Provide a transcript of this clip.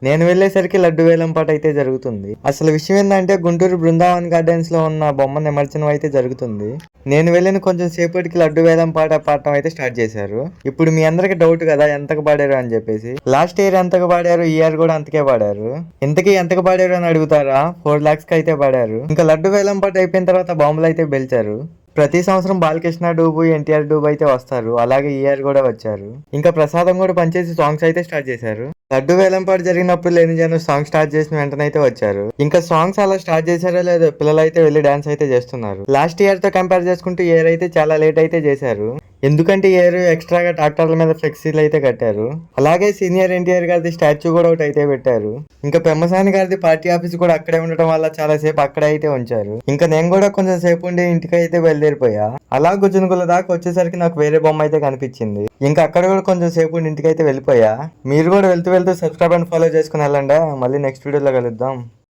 నేను వెళ్ళేసరికి లడ్డు వేలం పాట అయితే జరుగుతుంది. అసలు విషయం ఏంటంటే గుంటూరు బృందావన్ గార్డెన్స్ లో ఉన్న బొమ్మ నిమజ్జనం అయితే జరుగుతుంది. నేను వెళ్ళిన కొంచెం సేపటికి లడ్డు వేలం పాట పాడటం అయితే స్టార్ట్ చేశారు. ఇప్పుడు మీ అందరికి డౌట్ కదా ఎంతకు పాడారు అని చెప్పేసి. లాస్ట్ ఇయర్ ఎంతకు పాడారు, ఈ ఇయర్ కూడా అంతకే పాడారు. ఇంతకీ ఎంతకు పాడారు అని అడుగుతారా? 4 lakhs కి అయితే పాడారు. ఇంకా లడ్డు వేలం పాట అయిపోయిన తర్వాత బాంబులు అయితే పేల్చారు. ప్రతి సంవత్సరం బాలకృష్ణ డూబు, ఎన్టీఆర్ డూబు అయితే వస్తారు. అలాగే ఈ ఇయర్ కూడా వచ్చారు. ఇంకా ప్రసాదం కూడా పనిచేసి సాంగ్స్ అయితే స్టార్ట్ చేశారు. లడ్డు వేలంపాటు జరిగినప్పుడు లేని జనం సాంగ్ స్టార్ట్ చేసిన వెంటనే అయితే వచ్చారు. ఇంకా సాంగ్స్ అలా స్టార్ట్ చేశారో లేదో పిల్లలు అయితే వెళ్లి డాన్స్ అయితే చేస్తున్నారు. లాస్ట్ ఇయర్ తో కంపేర్ చేసుకుంటూ ఇయర్ అయితే చాలా లేట్ అయితే చేశారు. ఎందుకంటే ఇయర్ ఎక్స్ట్రాగా ట్రాక్టర్ల మీద ఫ్లెక్సీలు అయితే కట్టారు. అలాగే సీనియర్ ఎన్టీఆర్ గారిది స్టాచ్యూ కూడా ఒకటి అయితే పెట్టారు. ఇంకా పెమ్మసాని గారిది పార్టీ ఆఫీస్ కూడా అక్కడే ఉండటం వల్ల చాలా సేపు అక్కడే అయితే ఉంచారు. ఇంకా నేను కూడా కొంచెం సేపు ఉండి ఇంటికి అయితే వెళ్ళిపోయా. అలా గుజ్జునుగుల దాకా వచ్చేసరికి నాకు వేరే బొమ్మ అయితే కనిపించింది. ఇంకా అక్కడ కూడా కొంచెం సేపు ఉండి ఇంటికి అయితే వెళ్ళిపోయా. మీరు కూడా వెళ్తూ సబ్స్క్రైబ్ అండ్ ఫాలో చేసుకుని వెళ్ళండి. మళ్ళీ నెక్స్ట్ వీడియోలో కలుద్దాం.